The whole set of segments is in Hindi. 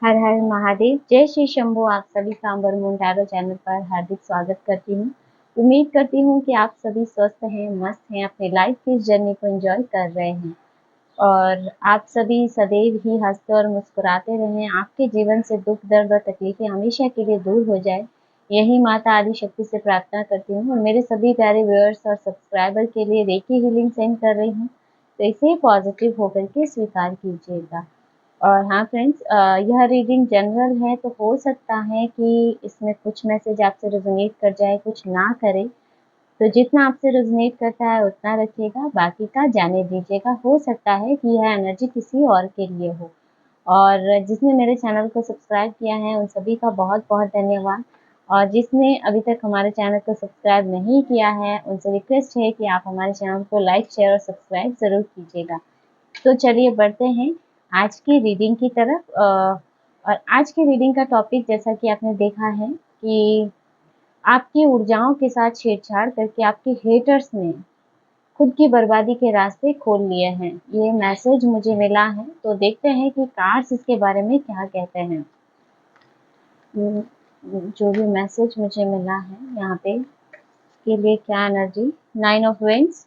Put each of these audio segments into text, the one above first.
हर हर महादेव। जय श्री शंभू। आप सभी का अमर मून टैरो चैनल पर हार्दिक स्वागत करती हूँ। उम्मीद करती हूँ कि आप सभी स्वस्थ हैं, मस्त हैं, अपने लाइफ की जर्नी को एंजॉय कर रहे हैं और आप सभी सदैव ही हंसते और मुस्कुराते रहें। आपके जीवन से दुख दर्द और तकलीफें हमेशा के लिए दूर हो जाए, यही माता आदि शक्ति से प्रार्थना करती हूँ। और मेरे सभी प्यारे व्यूअर्स और सब्सक्राइबर के लिए रेकी हीलिंग सेंड कर रही हूँ, तो इसे पॉजिटिव होकर के स्वीकार कीजिएगा। और हाँ फ्रेंड्स, यह रीडिंग जनरल है, तो हो सकता है कि इसमें कुछ मैसेज आपसे रेजोनेट कर जाए, कुछ ना करे। तो जितना आपसे रेजोनेट करता है उतना रखिएगा, बाकी का जाने दीजिएगा। हो सकता है कि यह एनर्जी किसी और के लिए हो। और जिसने मेरे चैनल को सब्सक्राइब किया है उन सभी का बहुत बहुत धन्यवाद। और जिसने अभी तक हमारे चैनल को सब्सक्राइब नहीं किया है उनसे रिक्वेस्ट है कि आप हमारे चैनल को लाइक शेयर और सब्सक्राइब ज़रूर कीजिएगा। तो चलिए बढ़ते हैं आज की रीडिंग की तरफ। और आज की रीडिंग का टॉपिक, जैसा कि आपने देखा है कि आपकी ऊर्जाओं के साथ छेड़छाड़ करके आपके हेटर्स ने खुद की बर्बादी के रास्ते खोल लिए हैं, ये मैसेज मुझे मिला है। तो देखते हैं कि कार्ड्स इसके बारे में क्या कहते हैं। जो भी मैसेज मुझे मिला है यहाँ पे के लिए क्या energy. 9 of wands,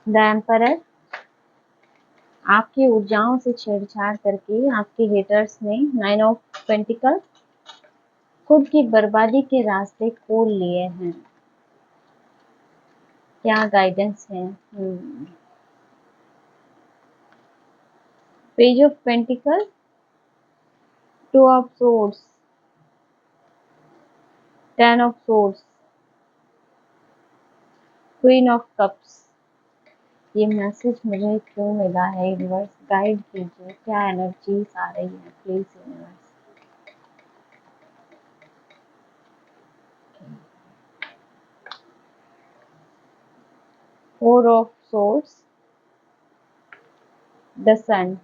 the emperor. आपकी ऊर्जाओं से छेड़छाड़ करके आपके हेटर्स ने 9 ऑफ पेंटिकल खुद की बर्बादी के रास्ते खोल लिए हैं। क्या गाइडेंस है। Page of pentacle, 2 of swords, 10 of swords, queen of cups. ये मैसेज मुझे क्यों मिला है? यूनिवर्स गाइड कीजिए, क्या एनर्जीज आ रही है please universe. Four of swords, the sun.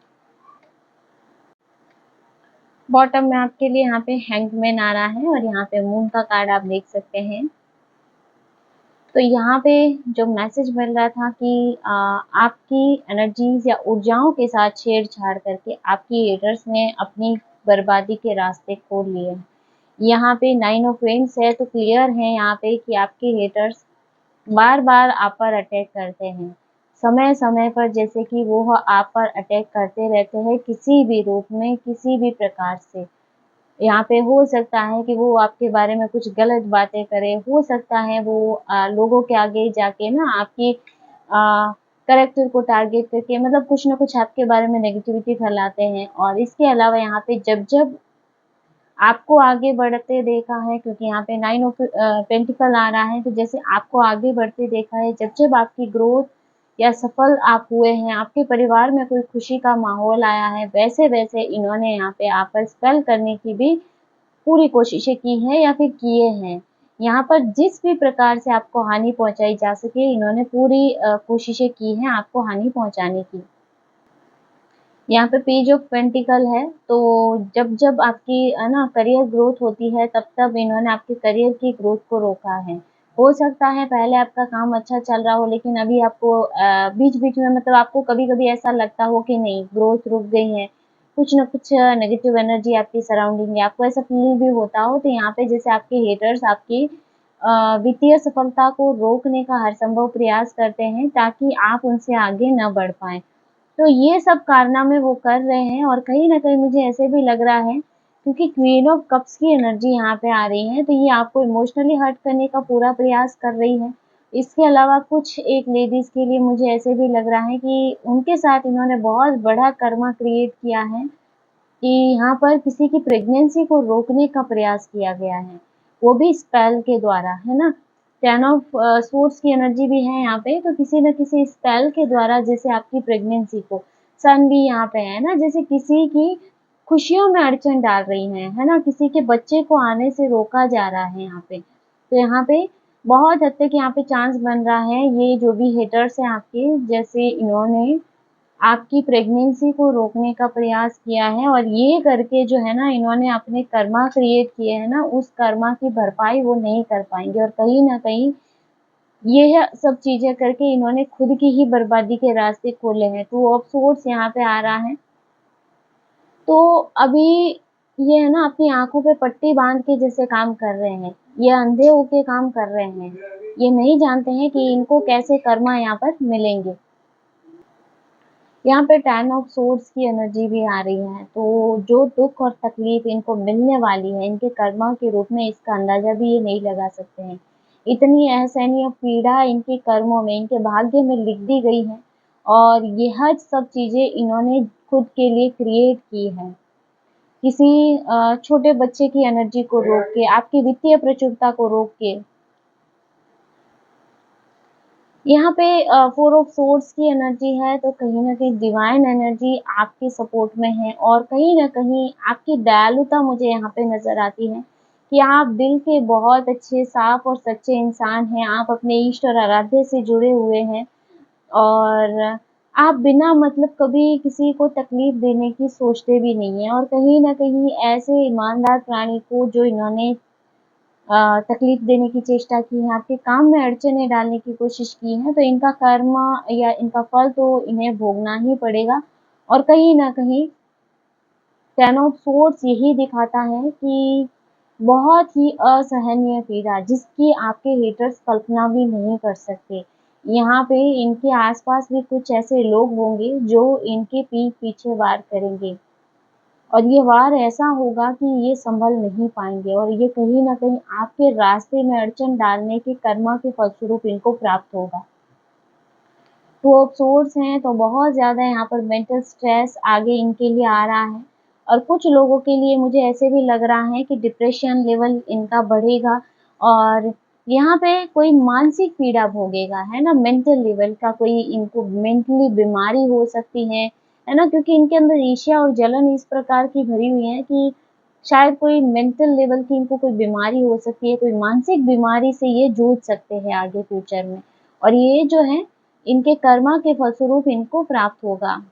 Bottom में आपके लिए यहाँ पे हैंगमैन आ रहा है और यहाँ पे मून का कार्ड आप देख सकते हैं। तो यहाँ पे जो मैसेज मिल रहा था कि आपकी एनर्जीज या ऊर्जाओं के साथ छेड़छाड़ करके आपकी हेटर्स ने अपनी बर्बादी के रास्ते खोल लिए। यहाँ पे 9 ऑफ वेंस है, तो क्लियर है यहाँ पे कि आपके हेटर्स बार बार आप पर अटैक करते हैं, समय समय पर, जैसे कि वो आप पर अटैक करते रहते हैं किसी भी रूप में, किसी भी प्रकार से। यहाँ पे हो सकता है कि वो आपके बारे में कुछ गलत बातें करे, हो सकता है वो लोगों के आगे जाके ना आपकी कैरेक्टर को टारगेट करके मतलब कुछ ना कुछ आपके बारे में नेगेटिविटी फैलाते हैं। और इसके अलावा यहाँ पे जब जब आपको आगे बढ़ते देखा है, क्योंकि यहाँ पे 9 ऑफ पेंटिकल आ रहा है, तो जैसे आपको आगे बढ़ते देखा है, जब जब आपकी ग्रोथ या सफल आप हुए हैं, आपके परिवार में कोई खुशी का माहौल आया है, वैसे वैसे इन्होंने यहाँ पे आप पर स्पेल करने की भी पूरी कोशिशें की हैं या फिर किए हैं। यहाँ पर जिस भी प्रकार से आपको हानि पहुंचाई जा सके, इन्होंने पूरी कोशिशें की हैं आपको हानि पहुंचाने की। यहाँ पे पेज ऑफ पेंटिकल है, तो जब जब आपकी है ना करियर ग्रोथ होती है, तब तब इन्होंने आपके करियर की ग्रोथ को रोका है। हो सकता है पहले आपका काम अच्छा चल रहा हो, लेकिन अभी आपको बीच बीच में मतलब आपको कभी कभी ऐसा लगता हो कि नहीं, ग्रोथ रुक गई है, कुछ ना कुछ नेगेटिव एनर्जी आपकी सराउंडिंग है, आपको ऐसा फील भी होता हो। तो यहाँ पे जैसे आपके हेटर्स आपकी वित्तीय सफलता को रोकने का हर संभव प्रयास करते हैं ताकि आप उनसे आगे न बढ़ पाए। तो ये सब कारनामे वो कर रहे हैं। और कहीं न कहीं मुझे ऐसे भी लग रहा है, क्योंकि क्वीन ऑफ कप्स की एनर्जी यहाँ पे आ रही है, तो ये आपको इमोशनली हर्ट करने का पूरा प्रयास कर रही है। इसके अलावा कुछ एक लेडीज़ के लिए मुझे ऐसे भी लग रहा है कि उनके साथ इन्होंने बहुत बड़ा कर्मा क्रिएट किया है कि यहाँ पर किसी की प्रेगनेंसी को रोकने का प्रयास किया गया है, वो भी स्पेल के द्वारा, है ना। 10 ऑफ सोर्ड्स की एनर्जी भी है यहाँ पे, तो किसी न किसी स्पेल के द्वारा जैसे आपकी प्रेगनेंसी को, सन भी यहाँ पे है ना, जैसे किसी की खुशियों में अड़चन डाल रही है ना, किसी के बच्चे को आने से रोका जा रहा है यहाँ पे। तो यहाँ पे बहुत हद तक यहाँ पे चांस बन रहा है, ये जो भी हेटर्स हैं आपके, जैसे इन्होंने आपकी प्रेगनेंसी को रोकने का प्रयास किया है, और ये करके जो है ना इन्होंने अपने कर्मा क्रिएट किए हैं ना, उस कर्मा की भरपाई वो नहीं कर पाएंगे। और कहीं ना कहीं ये सब चीजें करके इन्होंने खुद की ही बर्बादी के रास्ते खोले हैं। 2 ऑफ सोर्ड्स यहाँ पे आ रहा है, तो अभी ये है ना अपनी आँखों पे पट्टी बाँध के जैसे काम कर रहे हैं, ये अंधे होके काम कर रहे हैं। ये नहीं जानते हैं कि इनको कैसे कर्मा यहाँ पर मिलेंगे। यहाँ पे 10 ऑफ सोर्ड्स की एनर्जी भी आ रही है, तो जो दुःख और तकलीफ इनको मिलने वाली है, इनके कर्मा के रूप में, इसका अंदाज़ा भी ये नहीं लगा सकते हैं। इतनी असहनीय पीड़ा इनके कर्मों में, इनके भाग्य में लिख दी गई है और यह सब चीज़ें इन्होंने खुद के लिए क्रिएट की हैं। किसी छोटे बच्चे की एनर्जी को रोक के, आपकी वित्तीय प्रचुरता को रोक के, यहाँ पे 4 ऑफ सोर्ड्स की एनर्जी है, तो कहीं न कहीं डिवाइन एनर्जी आपके सपोर्ट में है और कहीं न कहीं आपकी दयालुता मुझे यहाँ पे नज़र आती है कि आप दिल के बहुत अच्छे, साफ और सच्चे इंसान हैं। आप अपने इष्ट और आराध्य से जुड़े हुए हैं और आप बिना मतलब कभी किसी को तकलीफ देने की सोचते भी नहीं हैं और कहीं न कहीं ऐसे ईमानदार प्राणी को जो इन्होंने तकलीफ देने की चेष्टा की है, आपके काम में अड़चनें डालने की कोशिश की है, तो इनका कर्म या इनका फल तो इन्हें भोगना ही पड़ेगा और कहीं न कहीं 10 ऑफ सोर्ड्स यही दिखाता है कि बहुत ही असहनीय पीड़ा जिसकी आपके हेटर्स कल्पना भी नहीं कर सकते। यहाँ पे इनके आस-पास भी कुछ ऐसे लोग होंगे जो इनके पीठ पीछे वार करेंगे। और ये वार ऐसा होगा कि ये सँभल नहीं पाएँगे और ये कहीं न कहीं आपके रास्ते में अड़चन डालने के कर्मा के फलस्वरूप इनको प्राप्त होगा। 2 ऑफ सोर्ड्स हैं तो बहुत ज़्यादा यहाँ पर मेंटल स्ट्रेस आगे इनके लिए आ रहा है और कुछ लोगों के लिए मुझे ऐसे भी लग रहा है कि डिप्रेशन लेवल इनका बढ़ेगा और यहाँ पे कोई मानसिक पीड़ा भोगेगा, है ना? मेंटल लेवल का कोई इनको मेंटली बीमारी हो सकती है ना? क्योंकि इनके अंदर ईर्ष्या और जलन इस प्रकार की भरी हुई है कि शायद कोई मेंटल लेवल की इनको कोई बीमारी हो सकती है, कोई मानसिक बीमारी से ये जूझ सकते हैं आगे फ्यूचर में और ये जो है इनके कर्मा के फलस्वरूप इनको प्राप्त होगा।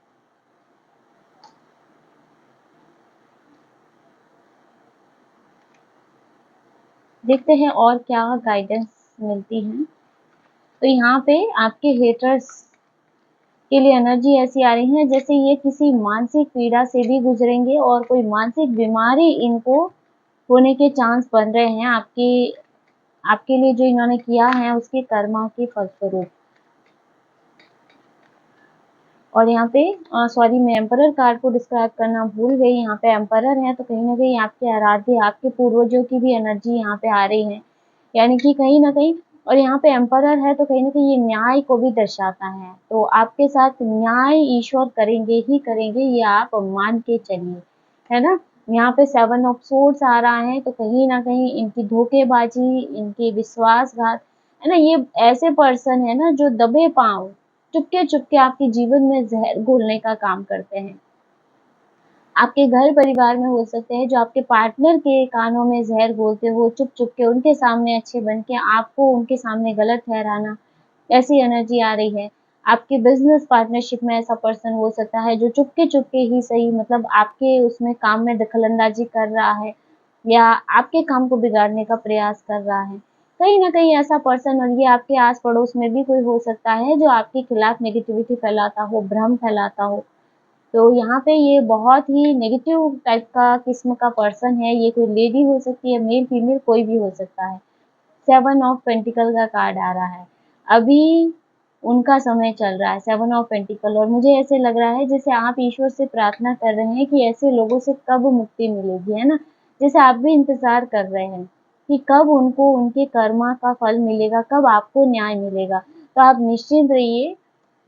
देखते हैं और क्या गाइडेंस मिलती है। तो यहाँ पे आपके हेटर्स के लिए एनर्जी ऐसी आ रही है जैसे ये किसी मानसिक पीड़ा से भी गुजरेंगे और कोई मानसिक बीमारी इनको होने के चांस बन रहे हैं आपके आपके लिए जो इन्होंने किया है उसके कर्मा के फलस्वरूप। और यहाँ पे सॉरी मैं एम्परर कार्ड को डिस्क्राइब करना भूल गई, यहाँ पे एम्परर है तो कहीं न कहीं आपके आराध्य, आपके पूर्वजों की भी एनर्जी यहाँ पे आ रही है। यानी कि कहीं न कहीं और यहाँ पे एम्परर है तो कहीं न कहीं ये न्याय को भी दर्शाता है। तो आपके साथ न्याय ईश्वर करेंगे ही करेंगे, ये आप मान के चलिए, है ना? यहाँ पे 7 ऑफ सोर्ड्स आ रहा है तो कहीं न कहीं इनकी धोखेबाजी, इनके विश्वासघात, है ना? ये ऐसे पर्सन है ना जो दबे पाँव चुपके-चुपके आपके जीवन में ज़हर घोलने का काम करते हैं। आपके घर परिवार में हो सकते हैं जो आपके पार्टनर के कानों में ज़हर घोलते हो, चुप-चुप के उनके सामने अच्छे बन के आपको उनके सामने गलत ठहराना, ऐसी एनर्जी आ रही है। आपके बिज़नेस पार्टनरशिप में ऐसा पर्सन हो सकता है जो चुपके-चुपके ही सही मतलब आपके उसमें काम में दखल-अंदाज़ी कर रहा है या आपके काम को बिगाड़ने का प्रयास कर रहा है। कहीं न कहीं ऐसा पर्सन और ये आपके आस-पड़ोस में भी कोई हो सकता है जो आपके खिलाफ नेगेटिविटी फैलाता हो, भ्रम फैलाता हो। तो यहाँ पे ये बहुत ही नेगेटिव टाइप का किस्म का पर्सन है, ये कोई लेडी हो सकती है, मेल फीमेल कोई भी हो सकता है। 7 ऑफ पेंटिकल का कार्ड आ रहा है। अभी उनका समय चल रहा है 7 ऑफ पेंटिकल और मुझे ऐसे लग रहा है जैसे आप ईश्वर से प्रार्थना कर रहे हैं कि ऐसे लोगों से कब मुक्ति मिलेगी, है ना? जैसे आप भी इंतज़ार कर रहे हैं कि कब उनको उनके कर्मा का फल मिलेगा, कब आपको न्याय मिलेगा। तो आप निश्चिंत रहिए,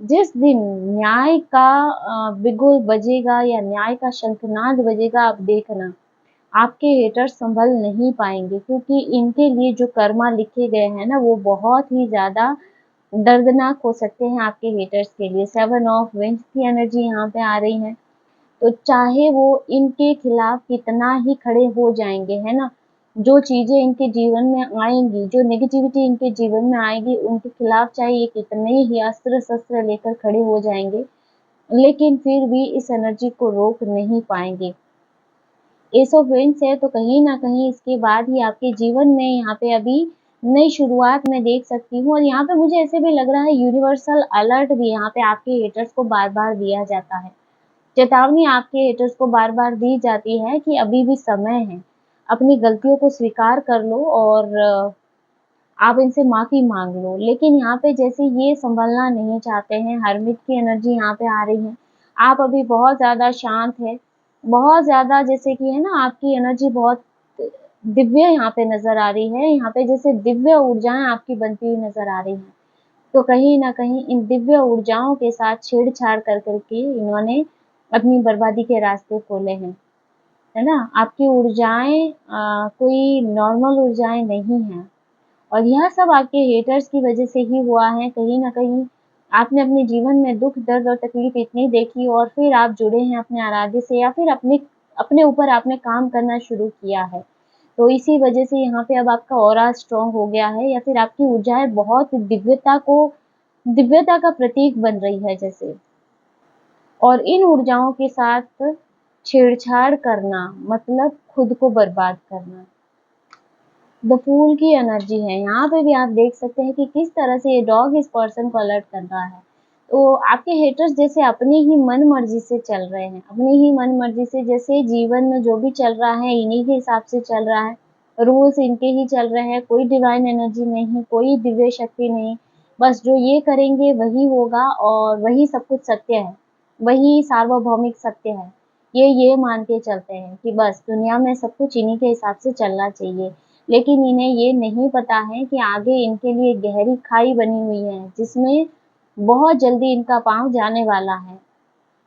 जिस दिन न्याय का बिगुल बजेगा या न्याय का शंखनाद बजेगा आप देखना, आपके हेटर्स सँभल नहीं पाएँगे क्योंकि इनके लिए जो कर्मा लिखे गए हैं ना, वो बहुत ही ज़्यादा दर्दनाक हो सकते हैं आपके हेटर्स के लिए। 7 ऑफ विंड्स की एनर्जी यहाँ पे आ रही है, तो चाहे वो इनके खिलाफ कितना ही खड़े हो जाएँगे, है ना? जो चीज़ें इनके जीवन में आएँगी, जो नेगेटिविटी इनके जीवन में आएगी, उनके खिलाफ चाहे ये कितने ही अस्त्र-शस्त्र लेकर खड़े हो जाएँगे, लेकिन फिर भी इस एनर्जी को रोक नहीं पाएँगे। एस ऑफ वेंस है तो कहीं न कहीं इसके बाद ही आपके जीवन में यहाँ पे अभी नई शुरुआत मैं देख सकती हूँ और यहाँ पे मुझे ऐसे भी लग रहा है यूनिवर्सल अलर्ट भी यहाँ पे आपके हेटर्स को बार-बार दिया जाता है। चेतावनी आपके हेटर्स को बार-बार दी जाती है कि अभी भी समय है, अपनी गलतियों को स्वीकार कर लो और आप इनसे माफ़ी माँग लो। लेकिन यहाँ पे जैसे ये सँभलना नहीं चाहते हैं, हर्मिट की एनर्जी यहाँ पे आ रही है। आप अभी बहुत ज़्यादा शांत हैं, बहुत ज़्यादा जैसे कि है ना आपकी एनर्जी बहुत दिव्य यहाँ पे नज़र आ रही है, यहाँ पे जैसे दिव्य ऊर्जाएँ आपकी बनती हुई नज़र आ रही हैं। तो कहीं न कहीं इन दिव्य ऊर्जाओं के साथ छेड़-छाड़ कर के इन्होंने अपनी बर्बादी के रास्ते खोले हैं, है ना? आपकी ऊर्जाएँ कोई नॉर्मल ऊर्जाएँ नहीं हैं और यह सब आपके हेटर्स की वज़ह से ही हुआ है। कहीं न कहीं आपने अपने जीवन में दुःख, दर्द और तकलीफ़ इतनी देखी और फिर आप जुड़े हैं अपने आराध्य से या फिर अपने ऊपर आपने काम करना शुरू किया है। तो इसी वजह से यहाँ पे अब आपका ऑरा स्ट्रॉन्ग हो गया है या फिर आपकी ऊर्जाएँ बहुत दिव्यता का प्रतीक बन रही है जैसे। और इन ऊर्जाओं के साथ छेड़छाड़ करना मतलब खुद को बर्बाद करना। द फूल की एनर्जी है, यहाँ पे भी आप देख सकते हैं कि किस तरह से ये डॉग इस पर्सन को अलर्ट कर रहा है। तो आपके हेटर्स जैसे अपनी ही मन-मर्ज़ी से चल रहे हैं, अपनी ही मन-मर्ज़ी से जैसे जीवन में जो भी चल रहा है, इन्हीं के हिसाब से चल रहा है, रूल्स इनके ही चल रहे हैं, कोई डिवाइन एनर्जी नहीं, कोई दिव्य शक्ति नहीं, बस जो ये करेंगे वही होगा और वही सब कुछ सत्य है, वही सार्वभौमिक सत्य है। ये मान के चलते हैं कि बस दुनिया में सब कुछ इन्हीं के हिसाब से चलना चाहिए। लेकिन इन्हें ये नहीं पता है कि आगे इनके लिए गहरी खाई बनी हुई है, जिसमें बहुत जल्दी इनका पाँव जाने वाला है।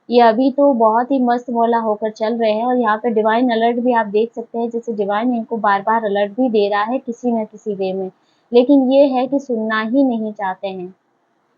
ये अभी तो बहुत ही मस्त मौला होकर चल रहे हैं और यहाँ पे डिवाइन अलर्ट भी आप देख सकते हैं, जैसे डिवाइन इनको बार-बार अलर्ट भी दे रहा है किसी न किसी वे में। लेकिन ये है कि सुनना ही नहीं चाहते हैं।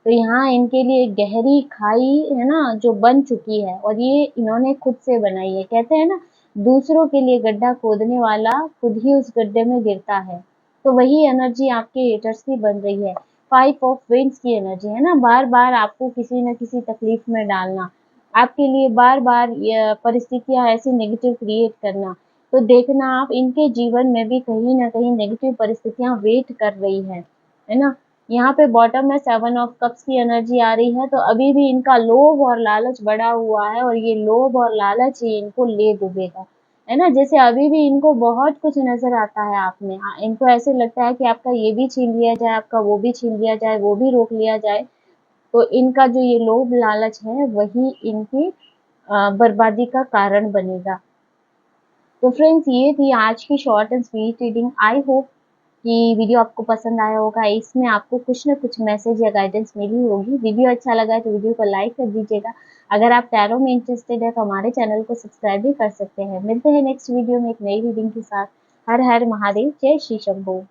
तो यहाँ इनके लिए गहरी खाई है ना जो बन चुकी है और ये इन्होंने खुद से बनाई है। कहते हैं ना दूसरों के लिए गड्ढा खोदने वाला खुद ही उस गड्ढे में गिरता है। तो वही एनर्जी आपके हेटर्स की बन रही है। 5 ऑफ विंड्स की एनर्जी है ना बार-बार आपको किसी न किसी तकलीफ में डालना। आपके लिए बार-बार य परिस्थितियाँ ऐसी नेगेटिव क्रिएट करना। तो देखना आप इनके जीवन में भी कहीं न कहीं नेगेटिव परिस्थितियाँ वेट कर रही है ना? यहाँ पे बॉटम में 7 ऑफ कप्स की एनर्जी आ रही है, तो अभी भी इनका लोभ और लालच बढ़ा हुआ है और ये लोभ और लालच ही इनको ले डूबेगा, है ना? जैसे अभी भी इनको बहुत कुछ नज़र आता है आप में इनको ऐसे लगता है कि आपका ये भी छीन लिया जाए, आपका वो भी छीन लिया जाए, वो भी रोक लिया जाए। तो इनका जो ये लोभ लालच है, वही इनकी बर्बादी का कारण बनेगा। तो फ्रेंड्स ये थी आज की short and sweet reading. I hope कि वीडियो आपको पसंद आया होगा। इसमें आपको कुछ न कुछ मैसेज या गाइडेंस मिली होगी। वीडियो अच्छा लगा है तो वीडियो को लाइक कर दीजिएगा। अगर आप टैरो में इंटरेस्टेड है तो हमारे चैनल को सब्सक्राइब भी कर सकते हैं। मिलते हैं नेक्स्ट वीडियो में एक नई रीडिंग के साथ। हर हर महादेव, जय श्री शंभू।